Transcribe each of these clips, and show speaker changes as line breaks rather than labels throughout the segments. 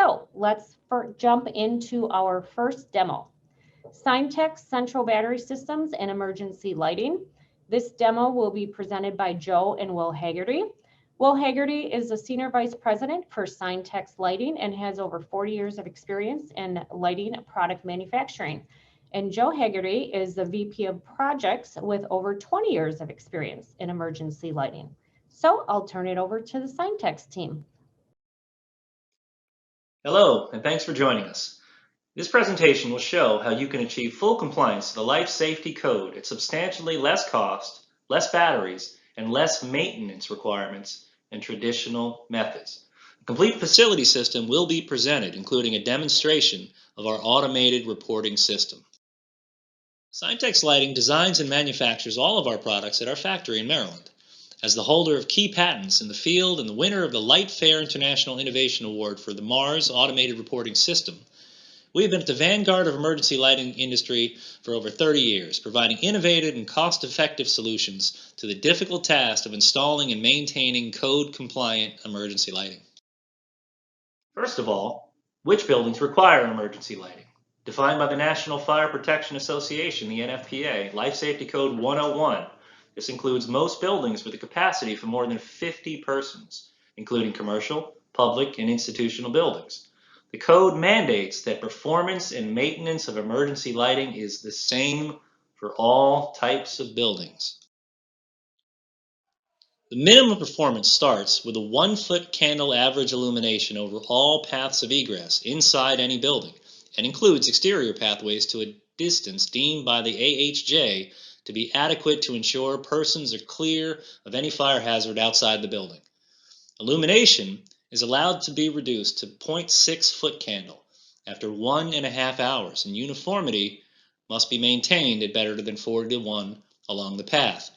So let's jump into our first demo. Signtech Central Battery Systems and Emergency Lighting. This demo will be presented by Joe and Will Haggerty. Will Haggerty is the Senior Vice President for Signtech's Lighting and has over 40 years of experience in lighting product manufacturing. And Joe Haggerty is the VP of Projects with over 20 years of experience in emergency lighting. So I'll turn it over to the Signtech's team.
Hello, and thanks for joining us. This presentation will show how you can achieve full compliance to the Life Safety Code at substantially less cost, less batteries, and less maintenance requirements than traditional methods. A complete facility system will be presented, including a demonstration of our automated reporting system. Signtech's Lighting designs and manufactures all of our products at our factory in Maryland. As the holder of key patents in the field and the winner of the Lightfair International Innovation Award for the MARS Automated Reporting System, we have been at the vanguard of emergency lighting industry for over 30 years, providing innovative and cost-effective solutions to the difficult task of installing and maintaining code-compliant emergency lighting. First of all, which buildings require emergency lighting? Defined by the National Fire Protection Association, the NFPA, Life Safety Code 101. This includes most buildings with a capacity for more than 50 persons, including commercial, public, and institutional buildings. The code mandates that performance and maintenance of emergency lighting is the same for all types of buildings. The minimum performance starts with a 1-foot candle average illumination over all paths of egress inside any building and includes exterior pathways to a distance deemed by the AHJ to be adequate to ensure persons are clear of any fire hazard outside the building. Illumination is allowed to be reduced to 0.6-foot candle after 1.5 hours, and uniformity must be maintained at better than 4:1 along the path.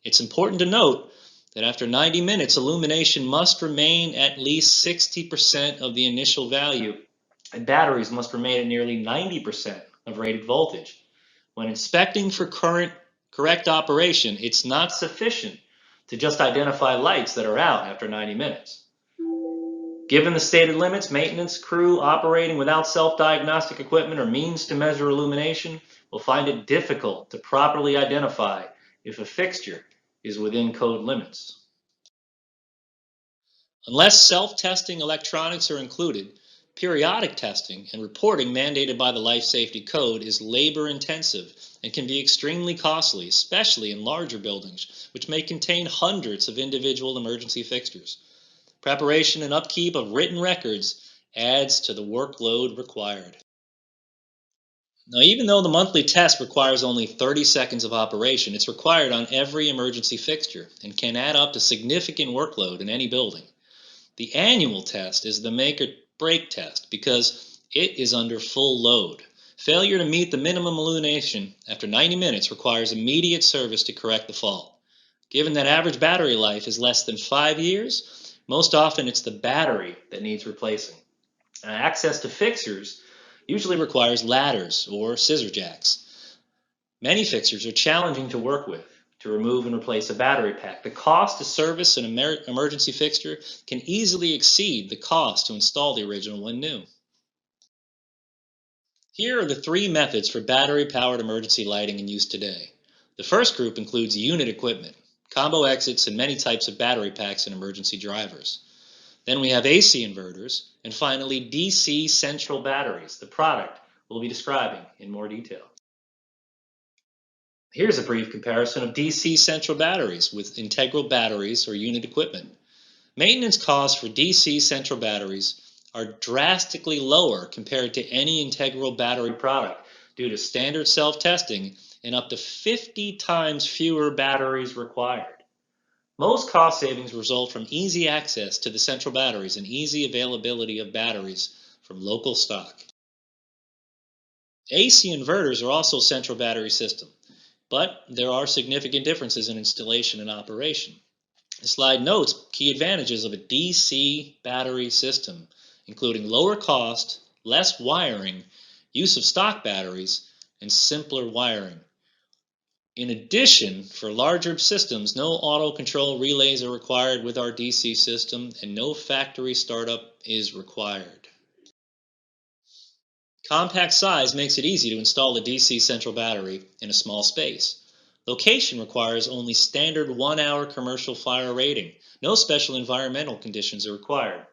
It's important to note that after 90 minutes, illumination must remain at least 60% of the initial value, and batteries must remain at nearly 90% of rated voltage. When inspecting for correct operation, it's not sufficient to just identify lights that are out after 90 minutes. Given the stated limits, maintenance crew operating without self-diagnostic equipment or means to measure illumination will find it difficult to properly identify if a fixture is within code limits. Unless self-testing electronics are included, periodic testing and reporting mandated by the Life Safety Code is labor-intensive and can be extremely costly, especially in larger buildings, which may contain hundreds of individual emergency fixtures. Preparation and upkeep of written records adds to the workload required. Now, even though the monthly test requires only 30 seconds of operation, it's required on every emergency fixture and can add up to significant workload in any building. The annual test is the make or break test because it is under full load. Failure to meet the minimum illumination after 90 minutes requires immediate service to correct the fault. Given that average battery life is less than 5 years, most often it's the battery that needs replacing. Access to fixtures usually requires ladders or scissor jacks. Many fixtures are challenging to work with to remove and replace a battery pack. The cost to service an emergency fixture can easily exceed the cost to install the original when new. Here are the 3 methods for battery-powered emergency lighting in use today. The first group includes unit equipment, combo exits, and many types of battery packs and emergency drivers. Then we have AC inverters, and finally DC central batteries, the product we'll be describing in more detail. Here's a brief comparison of DC central batteries with integral batteries or unit equipment. Maintenance costs for DC central batteries are drastically lower compared to any integral battery product due to standard self-testing and up to 50 times fewer batteries required. Most cost savings result from easy access to the central batteries and easy availability of batteries from local stock. AC inverters are also central battery system, but there are significant differences in installation and operation. The slide notes key advantages of a DC battery system, including lower cost, less wiring, use of stock batteries, and simpler wiring. In addition, for larger systems, no auto control relays are required with our DC system, and no factory startup is required. Compact size makes it easy to install a DC central battery in a small space. Location requires only standard 1-hour commercial fire rating. No special environmental conditions are required.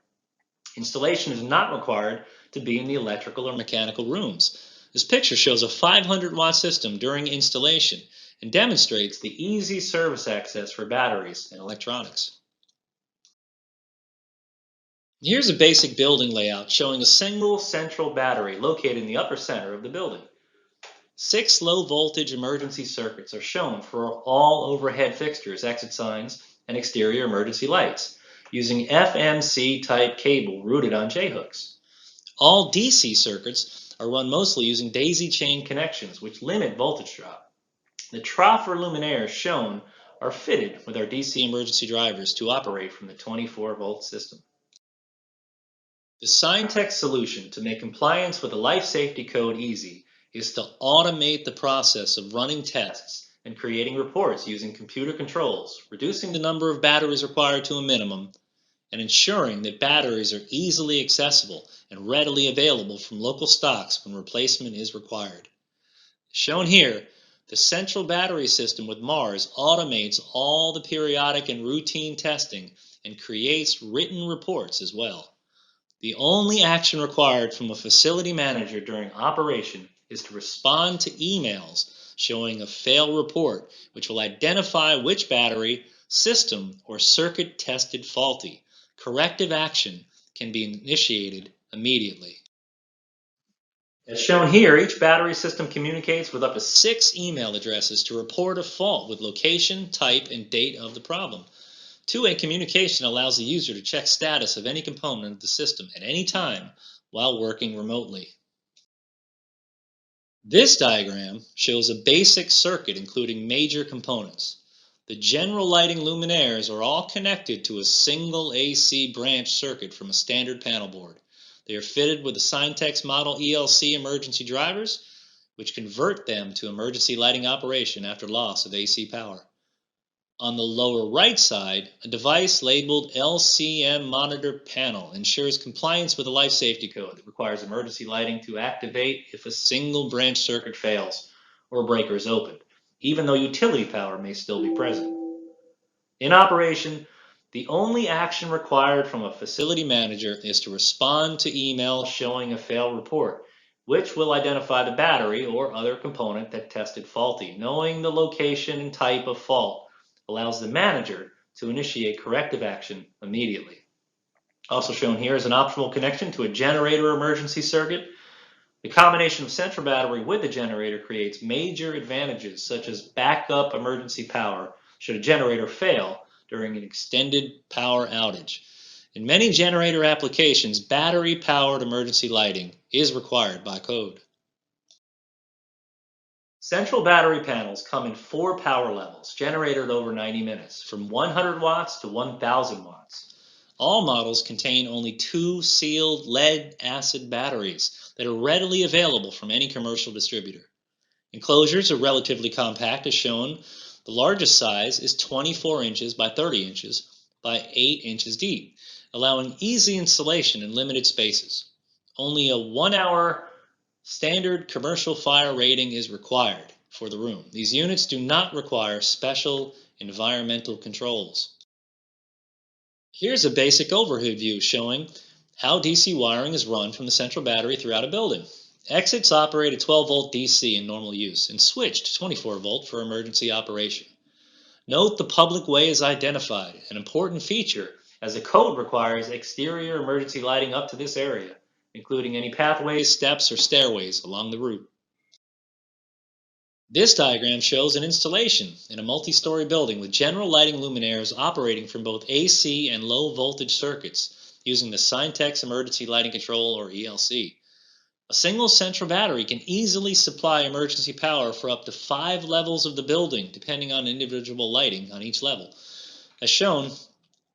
Installation is not required to be in the electrical or mechanical rooms. This picture shows a 500-watt system during installation and demonstrates the easy service access for batteries and electronics. Here's a basic building layout showing a single central battery located in the upper center of the building. 6 low-voltage emergency circuits are shown for all overhead fixtures, exit signs, and exterior emergency lights, using FMC-type cable routed on J-hooks. All DC circuits are run mostly using daisy-chain connections, which limit voltage drop. The troffer luminaires shown are fitted with our DC emergency drivers to operate from the 24-volt system. The Syntex solution to make compliance with the life safety code easy is to automate the process of running tests and creating reports using computer controls, reducing the number of batteries required to a minimum, and ensuring that batteries are easily accessible and readily available from local stocks when replacement is required. Shown here, the central battery system with MARS automates all the periodic and routine testing and creates written reports as well. The only action required from a facility manager during operation is to respond to emails showing a fail report, which will identify which battery, system, or circuit tested faulty. Corrective action can be initiated immediately. As shown here, each battery system communicates with up to 6 email addresses to report a fault with location, type, and date of the problem. Two-way communication allows the user to check status of any component of the system at any time while working remotely. This diagram shows a basic circuit including major components. The general lighting luminaires are all connected to a single AC branch circuit from a standard panel board. They are fitted with the Syntex model ELC emergency drivers, which convert them to emergency lighting operation after loss of AC power. On the lower right side, a device labeled LCM monitor panel ensures compliance with the life safety code that requires emergency lighting to activate if a single branch circuit fails or a breaker is opened, even though utility power may still be present. In operation, the only action required from a facility manager is to respond to email showing a fail report, which will identify the battery or other component that tested faulty. Knowing the location and type of fault allows the manager to initiate corrective action immediately. Also shown here is an optional connection to a generator emergency circuit. The combination of central battery with the generator creates major advantages such as backup emergency power should a generator fail during an extended power outage. In many generator applications, battery-powered emergency lighting is required by code. Central battery panels come in 4 power levels, generated over 90 minutes, from 100 watts to 1,000 watts. All models contain only 2 sealed lead-acid batteries that are readily available from any commercial distributor. Enclosures are relatively compact, as shown. The largest size is 24 inches by 30 inches by 8 inches deep, allowing easy installation in limited spaces. Only a 1-hour standard commercial fire rating is required for the room. These units do not require special environmental controls. Here's a basic overhead view showing how DC wiring is run from the central battery throughout a building. Exits operate at 12-volt DC in normal use and switch to 24-volt for emergency operation. Note the public way is identified, an important feature as the code requires exterior emergency lighting up to this area, including any pathways, steps, or stairways along the route. This diagram shows an installation in a multi-story building with general lighting luminaires operating from both AC and low voltage circuits using the Syntex Emergency Lighting Control or ELC. A single central battery can easily supply emergency power for up to 5 levels of the building depending on individual lighting on each level. As shown,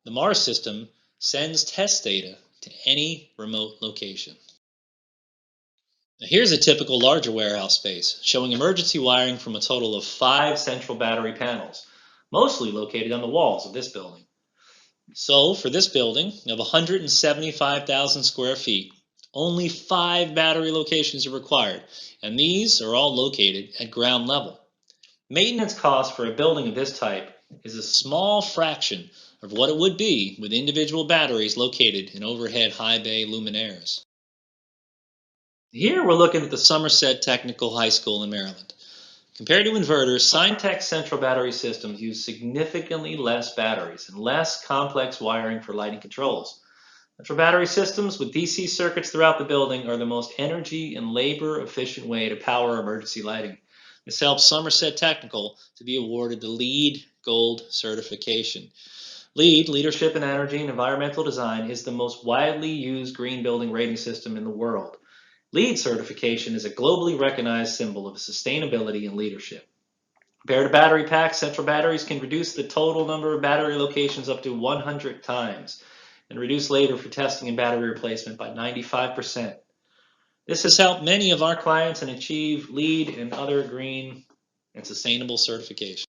the MARS system sends test data to any remote location. Now here's a typical larger warehouse space showing emergency wiring from a total of 5 central battery panels, mostly located on the walls of this building. So for this building of 175,000 square feet, Only 5 battery locations are required, and these are all located at ground level. Maintenance cost for a building of this type is a small fraction of what it would be with individual batteries located in overhead high bay luminaires. Here we're looking at the Somerset Technical High School in Maryland. Compared to inverters, Signtech central battery systems use significantly less batteries and less complex wiring for lighting controls. Central battery systems with DC circuits throughout the building are the most energy and labor efficient way to power emergency lighting. This helps Somerset Technical to be awarded the LEED Gold certification. LEED, Leadership in Energy and Environmental Design, is the most widely used green building rating system in the world. LEED certification is a globally recognized symbol of sustainability and leadership. Compared to battery packs, central batteries can reduce the total number of battery locations up to 100 times and reduce labor for testing and battery replacement by 95%. This has helped many of our clients and achieve LEED and other green and sustainable certifications.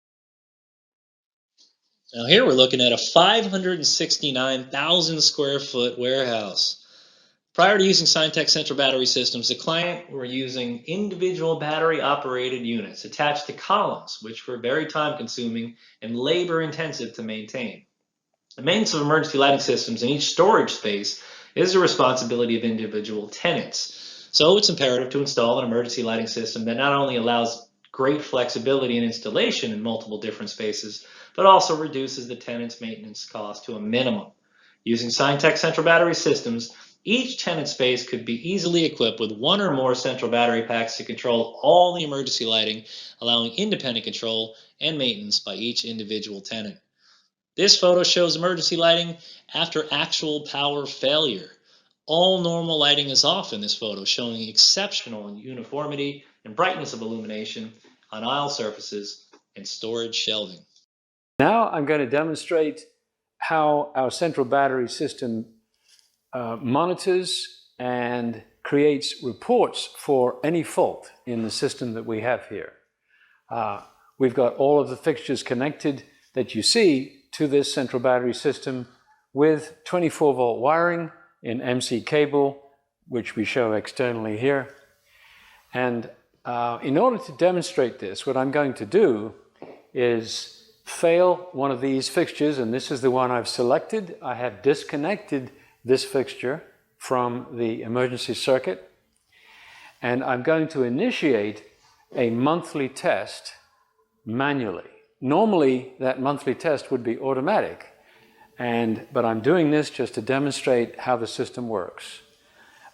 Now here we're looking at a 569,000 square foot warehouse. Prior to using Signtech central battery systems, the client were using individual battery operated units attached to columns, which were very time consuming and labor intensive to maintain. The maintenance of emergency lighting systems in each storage space is the responsibility of individual tenants. So it's imperative to install an emergency lighting system that not only allows great flexibility in installation in multiple different spaces, but also reduces the tenant's maintenance cost to a minimum. Using Signtech central battery systems, each tenant space could be easily equipped with one or more central battery packs to control all the emergency lighting, allowing independent control and maintenance by each individual tenant. This photo shows emergency lighting after actual power failure. All normal lighting is off in this photo, showing exceptional uniformity and brightness of illumination on aisle surfaces and storage shelving.
Now I'm going to demonstrate how our central battery system monitors and creates reports for any fault in the system that we have here. We've got all of the fixtures connected that you see to this central battery system with 24-volt wiring in MC cable, which we show externally here. And in order to demonstrate this, what I'm going to do is fail one of these fixtures, and this is the one I've selected. I have disconnected this fixture from the emergency circuit, and I'm going to initiate a monthly test manually. Normally, that monthly test would be automatic, but I'm doing this just to demonstrate how the system works.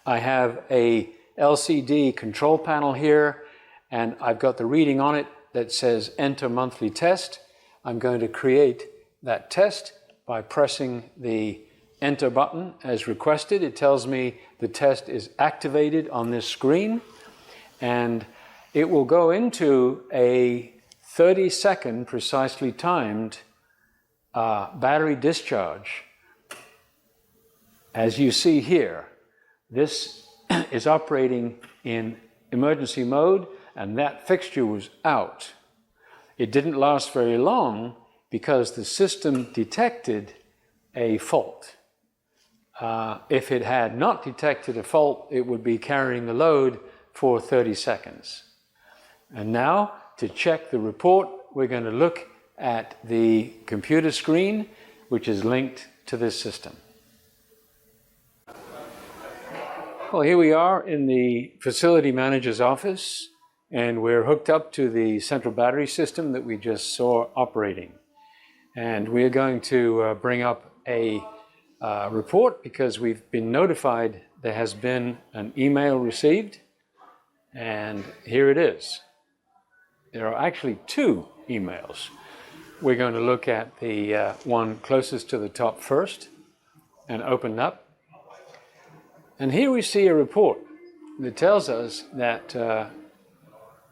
I have a LCD control panel here, and I've got the reading on it that says Enter Monthly Test. I'm going to create that test by pressing the Enter button as requested. It tells me the test is activated on this screen, and it will go into a 30-second precisely timed battery discharge. As you see here, this is operating in emergency mode, and that fixture was out. It didn't last very long because the system detected a fault. If it had not detected a fault, it would be carrying the load for 30 seconds. And now, to check the report, we're going to look at the computer screen, which is linked to this system. Well, here we are in the facility manager's office, and we're hooked up to the central battery system that we just saw operating. And we're going to bring up a report because we've been notified there has been an email received, and here it is. There are actually two emails. We're going to look at the one closest to the top first and open up. And here we see a report that tells us that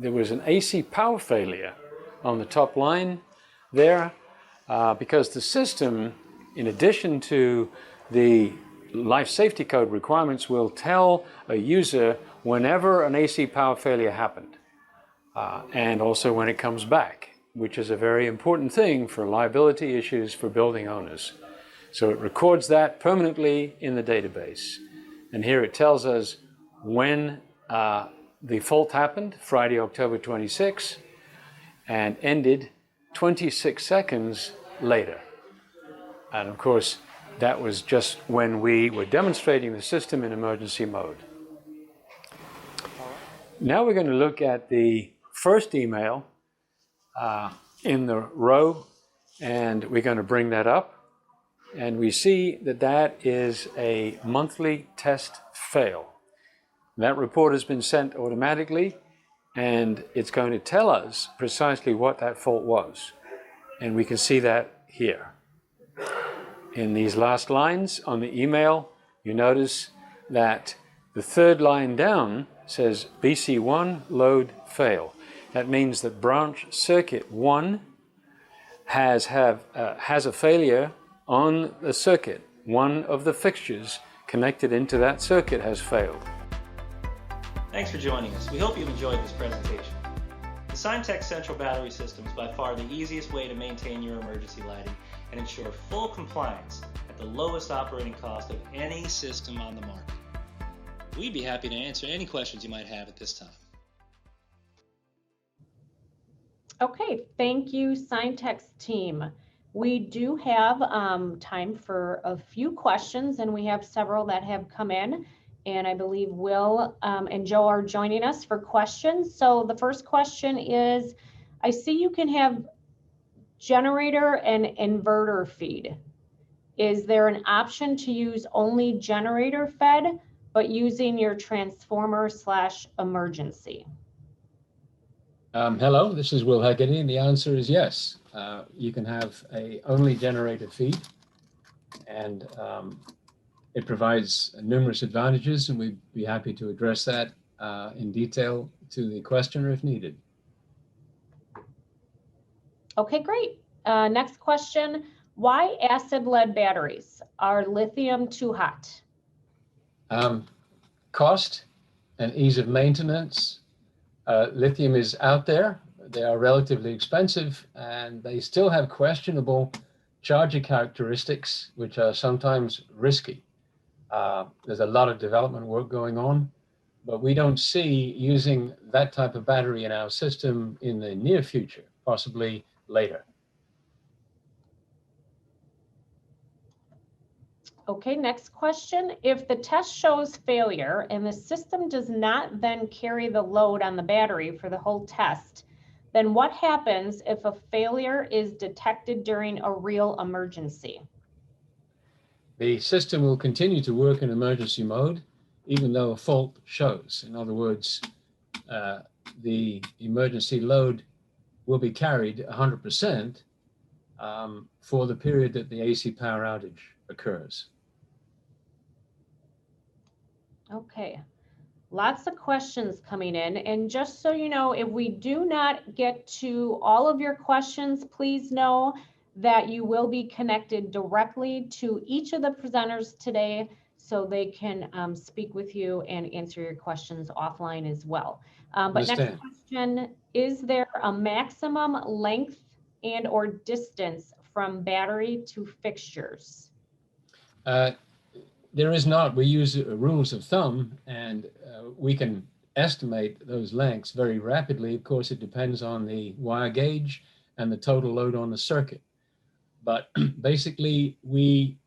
there was an AC power failure on the top line there because the system, in addition to the life safety code requirements, will tell a user whenever an AC power failure happened and also when it comes back, which is a very important thing for liability issues for building owners. So it records that permanently in the database. And here it tells us when the fault happened, Friday, October 26, and ended 26 seconds later. And of course, that was just when we were demonstrating the system in emergency mode. Now we're going to look at the first email in the row, and we're going to bring that up. And we see that that is a monthly test fail. That report has been sent automatically, and it's going to tell us precisely what that fault was. And we can see that here. In these last lines on the email, you notice that the third line down says BC1 load fail. That means that branch circuit 1 has a failure on the circuit. One of the fixtures connected into that circuit has failed.
Thanks for joining us. We hope you've enjoyed this presentation. The Signtech Central Battery System is by far the easiest way to maintain your emergency lighting and ensure full compliance at the lowest operating cost of any system on the market. We'd be happy to answer any questions you might have at this time.
Okay, thank you, Signtech's team. We do have time for a few questions, and we have several that have come in. And I believe Will and Joe are joining us for questions. So the first question is, I see you can have generator and inverter feed. Is there an option to use only generator fed, but using your transformer / emergency?
Hello, this is Will Haggerty, and the answer is yes. You can have a only generator feed, and it provides numerous advantages, and we'd be happy to address that in detail to the questioner if needed.
Okay, great. Next question, why acid lead batteries? Are lithium too hot?
Cost and ease of maintenance. Lithium is out there. They are relatively expensive, and they still have questionable charger characteristics, which are sometimes risky. There's a lot of development work going on, but we don't see using that type of battery in our system in the near future, possibly later.
Okay, next question. If the test shows failure and the system does not then carry the load on the battery for the whole test, then what happens if a failure is detected during a real emergency?
The system will continue to work in emergency mode, even though a fault shows. In other words, the emergency load will be carried 100% for the period that the AC power outage occurs.
Okay, lots of questions coming in. And just so you know, if we do not get to all of your questions, please know that you will be connected directly to each of the presenters today so they can speak with you and answer your questions offline as well. But next question, is there a maximum length and or distance from battery to fixtures?
There is not. We use rules of thumb, and we can estimate those lengths very rapidly. Of course, it depends on the wire gauge and the total load on the circuit. But basically, we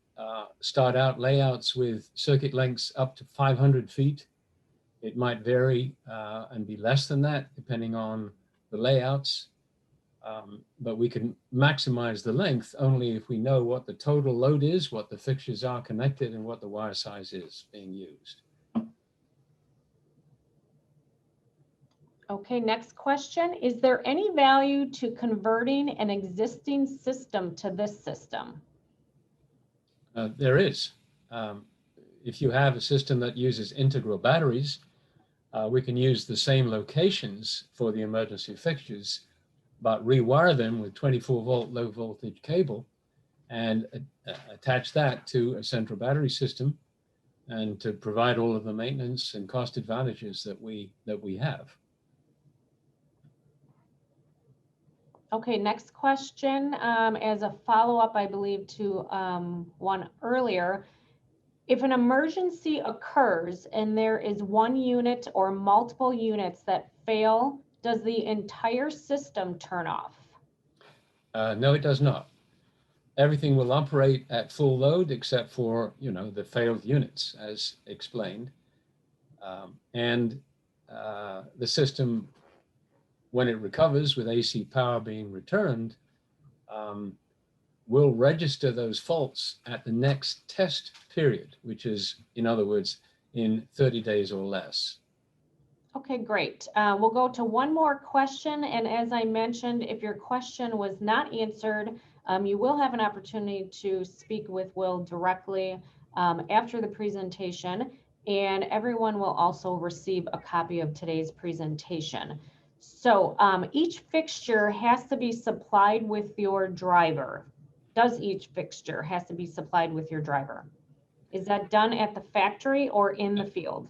start out layouts with circuit lengths up to 500 feet. It might vary and be less than that, depending on the layouts. But we can maximize the length only if we know what the total load is, what the fixtures are connected, and what the wire size is being used.
Okay, next question. Is there any value to converting an existing system to this system?
There is. If you have a system that uses integral batteries, we can use the same locations for the emergency fixtures, but rewire them with 24-volt low voltage cable and attach that to a central battery system, and to provide all of the maintenance and cost advantages that we have.
Okay, next question, as a follow-up, I believe, to one earlier. If an emergency occurs and there is one unit or multiple units that fail, does the entire system turn off?
No, it does not. Everything will operate at full load except for, the failed units, as explained. The system, when it recovers with AC power being returned, will register those faults at the next test period, which is, in other words, in 30 days or less.
Okay, great. We'll go to one more question. And as I mentioned, if your question was not answered, you will have an opportunity to speak with Will directly after the presentation. And everyone will also receive a copy of today's presentation. So each fixture has to be supplied with your driver. Does each fixture has to be supplied with your driver? Is that done at the factory or in the field?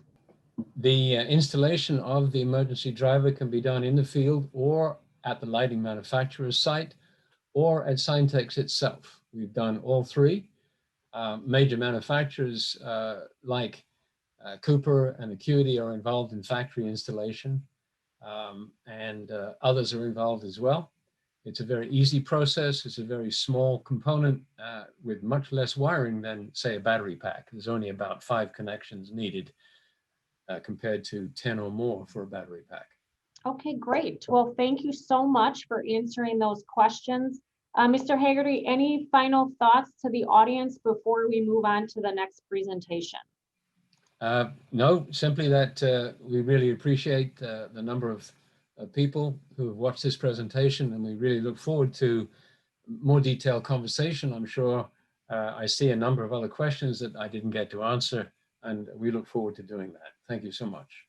The installation of the emergency driver can be done in the field or at the lighting manufacturer's site or at Syntex itself. We've done all three. Major manufacturers like Cooper and Acuity are involved in factory installation, and others are involved as well. It's a very easy process. It's a very small component with much less wiring than, say, a battery pack. There's only about 5 connections needed compared to 10 or more for a battery pack.
Okay, great. Well, thank you so much for answering those questions. Mr. Haggerty, any final thoughts to the audience before we move on to the next presentation?
No, simply that we really appreciate the number of people who have watched this presentation, and we really look forward to more detailed conversation. I'm sure I see a number of other questions that I didn't get to answer, and we look forward to doing that. Thank you so much.